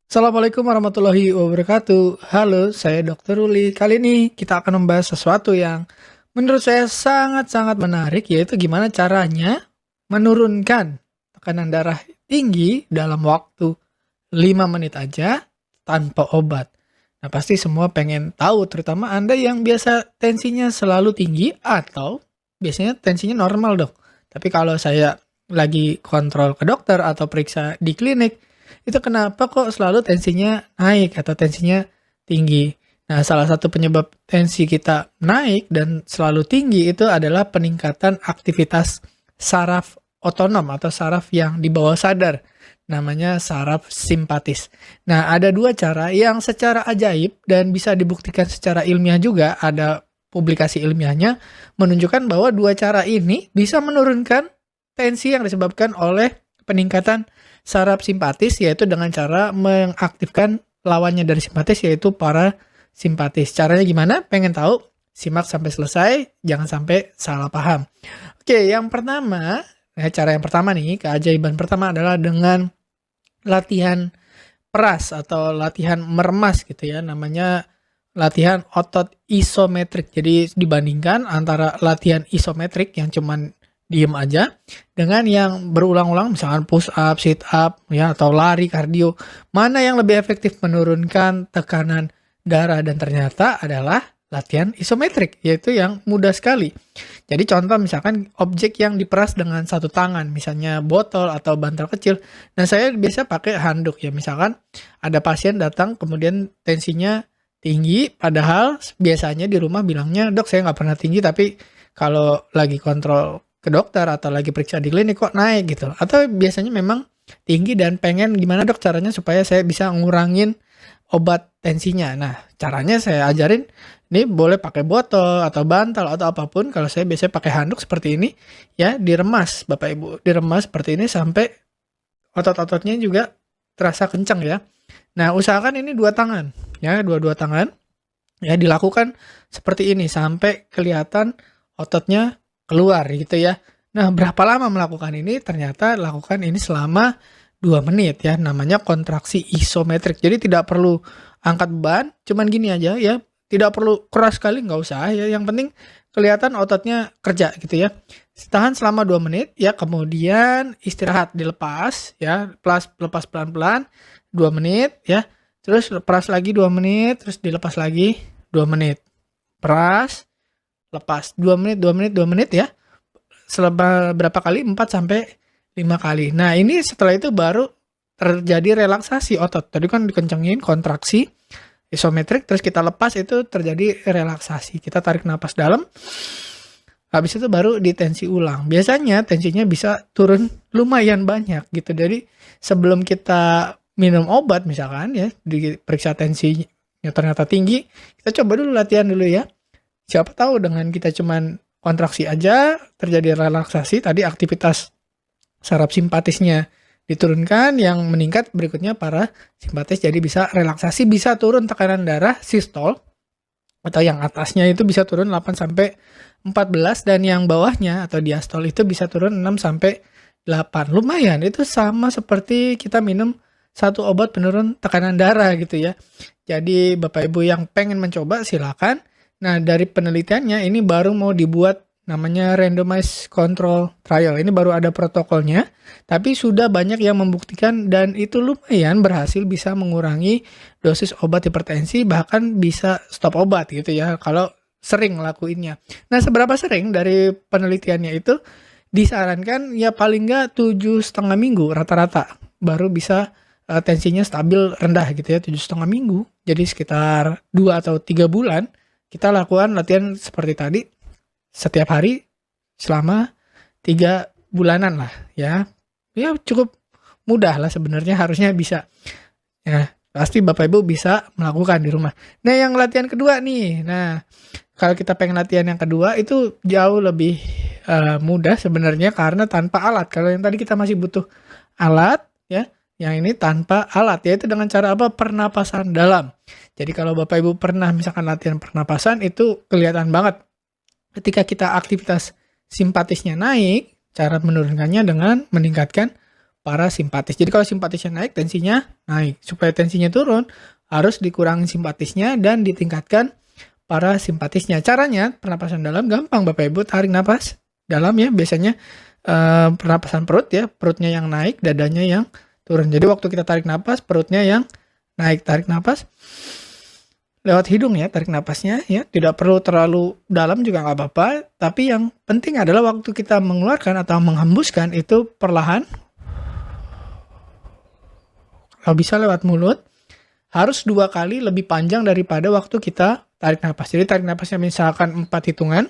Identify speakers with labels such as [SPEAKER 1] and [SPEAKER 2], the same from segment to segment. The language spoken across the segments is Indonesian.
[SPEAKER 1] Assalamualaikum warahmatullahi wabarakatuh. Halo, saya Dr. Ruli. Kali ini kita akan membahas sesuatu yang menurut saya sangat-sangat menarik, yaitu gimana caranya menurunkan tekanan darah tinggi dalam waktu 5 menit aja tanpa obat. Nah, pasti semua pengen tahu, terutama Anda yang biasa tensinya selalu tinggi atau biasanya tensinya normal dong. Tapi kalau saya lagi kontrol ke dokter atau periksa di klinik, itu kenapa kok selalu tensinya naik atau tensinya tinggi. Nah, salah satu penyebab tensi kita naik dan selalu tinggi itu adalah peningkatan aktivitas saraf otonom atau saraf yang di bawah sadar. Namanya saraf simpatis. Nah, ada dua cara yang secara ajaib dan bisa dibuktikan secara ilmiah juga, ada publikasi ilmiahnya, menunjukkan bahwa dua cara ini bisa menurunkan tensi yang disebabkan oleh peningkatan saraf simpatis, yaitu dengan cara mengaktifkan lawannya dari simpatis, yaitu parasimpatis. Caranya gimana? Pengen tahu? Simak sampai selesai, jangan sampai salah paham. Oke, yang pertama, cara yang pertama nih, keajaiban pertama adalah dengan latihan peras atau latihan meremas gitu ya, namanya latihan otot isometrik. Jadi dibandingkan antara latihan isometrik yang cuman diem aja dengan yang berulang-ulang, misalkan push up, sit up ya, atau lari kardio, mana yang lebih efektif menurunkan tekanan darah, dan ternyata adalah latihan isometrik, yaitu yang mudah sekali. Jadi contoh misalkan objek yang diperas dengan satu tangan, misalnya botol atau bantal kecil. Nah, saya biasa pakai handuk ya, misalkan ada pasien datang kemudian tensinya tinggi, padahal biasanya di rumah bilangnya, dok saya nggak pernah tinggi, tapi kalau lagi kontrol ke dokter atau lagi periksa di klinik kok naik gitu. Atau biasanya memang tinggi dan pengen gimana dok caranya supaya saya bisa ngurangin obat tensinya. Nah, caranya saya ajarin, ini boleh pakai botol atau bantal atau apapun. Kalau saya biasanya pakai handuk seperti ini, ya diremas Bapak Ibu. Diremas seperti ini sampai otot-ototnya juga terasa kencang ya. Nah, usahakan ini dua tangan, ya dua-dua tangan. Ya, dilakukan seperti ini sampai kelihatan ototnya keluar gitu ya. Nah, berapa lama melakukan ini? Ternyata lakukan ini selama 2 menit ya, namanya kontraksi isometrik. Jadi tidak perlu angkat beban, cuman gini aja ya. Tidak perlu keras sekali, nggak usah ya. Yang penting kelihatan ototnya kerja gitu ya. Tahan selama 2 menit ya, kemudian istirahat, dilepas ya, lepas pelan-pelan 2 menit ya. Terus peras lagi 2 menit, terus dilepas lagi 2 menit. Peras, lepas 2 menit 2 menit 2 menit ya, selama berapa kali, 4 sampai 5 kali. Nah, ini setelah itu baru terjadi relaksasi otot. Tadi kan dikencengin kontraksi isometrik, terus kita lepas, itu terjadi relaksasi. Kita tarik napas dalam, habis itu baru ditensi ulang. Biasanya tensinya bisa turun lumayan banyak gitu. Jadi sebelum kita minum obat misalkan ya, diperiksa tensinya ternyata tinggi, kita coba dulu latihan dulu ya. Siapa tahu dengan kita cuman kontraksi aja terjadi relaksasi, tadi aktivitas saraf simpatisnya diturunkan, yang meningkat berikutnya parasimpatis, jadi bisa relaksasi, bisa turun tekanan darah sistol atau yang atasnya itu bisa turun 8 sampai 14, dan yang bawahnya atau diastol itu bisa turun 6 sampai 8. Lumayan, itu sama seperti kita minum satu obat penurun tekanan darah gitu ya. Jadi Bapak Ibu yang pengen mencoba silakan. Nah, dari penelitiannya ini baru mau dibuat, namanya randomized control trial. Ini baru ada protokolnya, tapi sudah banyak yang membuktikan dan itu lumayan berhasil bisa mengurangi dosis obat hipertensi, bahkan bisa stop obat gitu ya kalau sering ngelakuinnya. Nah, seberapa sering dari penelitiannya itu disarankan ya paling nggak 7,5 minggu rata-rata baru bisa tensinya stabil rendah gitu ya, 7,5 minggu. Jadi sekitar 2 atau 3 bulan kita lakukan latihan seperti tadi setiap hari selama 3 bulanan lah ya. Ya cukup mudah lah sebenarnya, harusnya bisa. Ya, pasti Bapak Ibu bisa melakukan di rumah. Nah, yang latihan kedua nih. Nah, kalau kita pengen latihan yang kedua itu jauh lebih mudah sebenarnya karena tanpa alat. Kalau yang tadi kita masih butuh alat ya, yang ini tanpa alat, yaitu dengan cara apa? Pernapasan dalam. Jadi kalau Bapak Ibu pernah misalkan latihan pernapasan, itu kelihatan banget ketika kita aktivitas simpatisnya naik, cara menurunkannya dengan meningkatkan parasimpatis. Jadi kalau simpatisnya naik, tensinya naik. Supaya tensinya turun, harus dikurangi simpatisnya dan ditingkatkan parasimpatisnya. Caranya, pernapasan dalam gampang Bapak Ibu, tarik napas dalam ya, biasanya pernapasan perut ya, perutnya yang naik, dadanya yang turun. Jadi waktu kita tarik napas, perutnya yang naik, tarik napas lewat hidung ya, tarik napasnya ya, tidak perlu terlalu dalam juga nggak apa-apa, tapi yang penting adalah waktu kita mengeluarkan atau menghembuskan itu perlahan. Kalau bisa lewat mulut, harus 2 kali lebih panjang daripada waktu kita tarik napas. Jadi tarik napasnya misalkan 4 hitungan,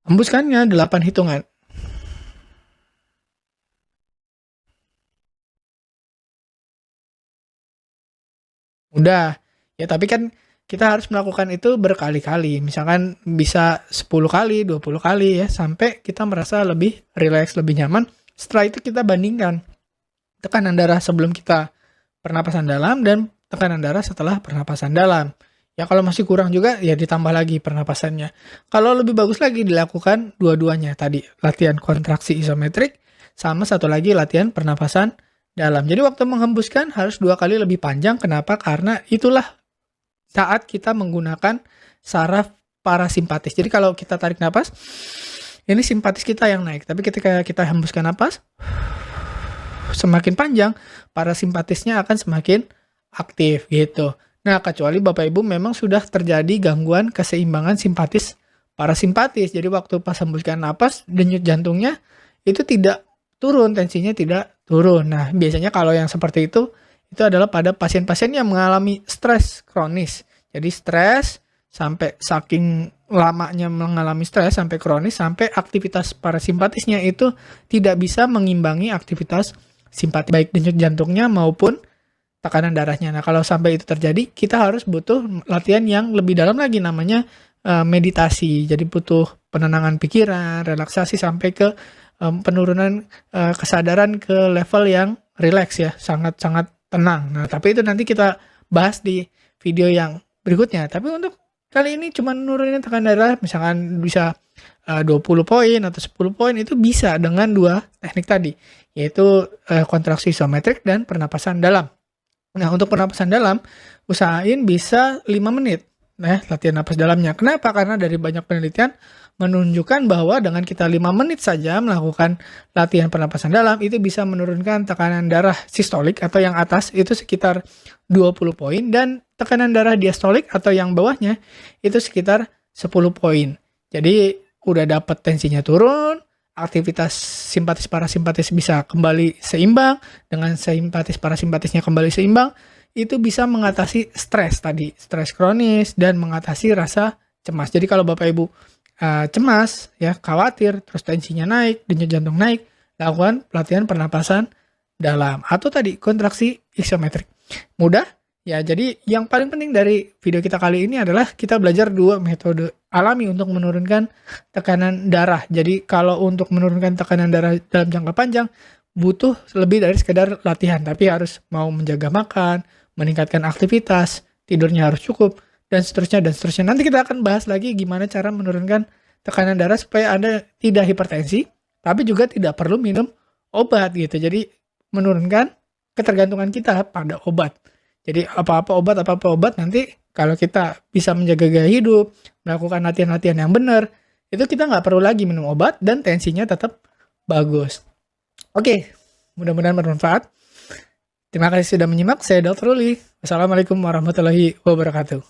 [SPEAKER 1] hembuskannya 8 hitungan. Udah, ya tapi kan kita harus melakukan itu berkali-kali. Misalkan bisa 10 kali, 20 kali ya, sampai kita merasa lebih rileks, lebih nyaman. Setelah itu kita bandingkan tekanan darah sebelum kita pernapasan dalam dan tekanan darah setelah pernapasan dalam. Ya kalau masih kurang juga ya ditambah lagi pernapasannya. Kalau lebih bagus lagi dilakukan dua-duanya tadi, latihan kontraksi isometrik sama satu lagi latihan pernapasan dalam. Jadi waktu menghembuskan harus 2 kali lebih panjang. Kenapa? Karena itulah saat kita menggunakan saraf parasimpatis. Jadi kalau kita tarik napas, ini simpatis kita yang naik. Tapi ketika kita hembuskan napas, semakin panjang, parasimpatisnya akan semakin aktif gitu. Nah, kecuali Bapak Ibu memang sudah terjadi gangguan keseimbangan simpatis parasimpatis. Jadi waktu pas hembuskan napas, denyut jantungnya itu tidak turun, tensinya tidak turun. Nah, biasanya kalau yang seperti itu adalah pada pasien-pasien yang mengalami stres kronis. Jadi stres sampai saking lamanya mengalami stres sampai kronis, sampai aktivitas parasimpatisnya itu tidak bisa mengimbangi aktivitas simpatis, baik denyut jantungnya maupun tekanan darahnya. Nah, kalau sampai itu terjadi, kita harus butuh latihan yang lebih dalam lagi, namanya meditasi. Jadi butuh penenangan pikiran, relaksasi sampai ke penurunan kesadaran ke level yang rileks ya, sangat-sangat tenang. Nah, tapi itu nanti kita bahas di video yang berikutnya. Tapi untuk kali ini cuma nurunin tekanan darah, misalkan bisa 20 poin atau 10 poin, itu bisa dengan 2 teknik tadi, yaitu kontraksi isometrik dan pernapasan dalam. Nah, untuk pernapasan dalam, usahain bisa 5 menit. Nah, latihan napas dalamnya. Kenapa? Karena dari banyak penelitian menunjukkan bahwa dengan kita 5 menit saja melakukan latihan pernapasan dalam, itu bisa menurunkan tekanan darah sistolik atau yang atas itu sekitar 20 poin, dan tekanan darah diastolik atau yang bawahnya itu sekitar 10 poin. Jadi udah dapat tensinya turun, aktivitas simpatis parasimpatis bisa kembali seimbang, dengan simpatis parasimpatisnya kembali seimbang, itu bisa mengatasi stres tadi, stres kronis, dan mengatasi rasa cemas. Jadi kalau Bapak Ibu cemas, ya khawatir, terus tensinya naik, denyut jantung naik, lakukan latihan pernapasan dalam atau tadi kontraksi isometrik. Mudah ya. Jadi yang paling penting dari video kita kali ini adalah kita belajar 2 metode alami untuk menurunkan tekanan darah. Jadi kalau untuk menurunkan tekanan darah dalam jangka panjang butuh lebih dari sekedar latihan, tapi harus mau menjaga makan, meningkatkan aktivitas, tidurnya harus cukup, dan seterusnya dan seterusnya. Nanti kita akan bahas lagi gimana cara menurunkan tekanan darah supaya Anda tidak hipertensi, tapi juga tidak perlu minum obat gitu. Jadi menurunkan ketergantungan kita pada obat. Jadi apa-apa obat, nanti kalau kita bisa menjaga gaya hidup, melakukan latihan-latihan yang benar, itu kita nggak perlu lagi minum obat dan tensinya tetap bagus. Oke, mudah-mudahan bermanfaat. Terima kasih sudah menyimak. Saya Dr. Ruli. Wassalamualaikum warahmatullahi wabarakatuh.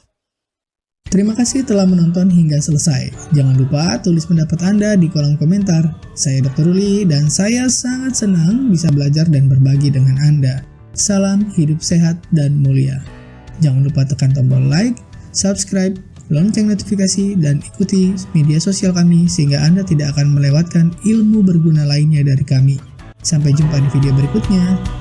[SPEAKER 2] Terima kasih telah menonton hingga selesai. Jangan lupa tulis pendapat Anda di kolom komentar. Saya Dr. Ruli dan saya sangat senang bisa belajar dan berbagi dengan Anda. Salam hidup sehat dan mulia. Jangan lupa tekan tombol like, subscribe, lonceng notifikasi, dan ikuti media sosial kami sehingga Anda tidak akan melewatkan ilmu berguna lainnya dari kami. Sampai jumpa di video berikutnya.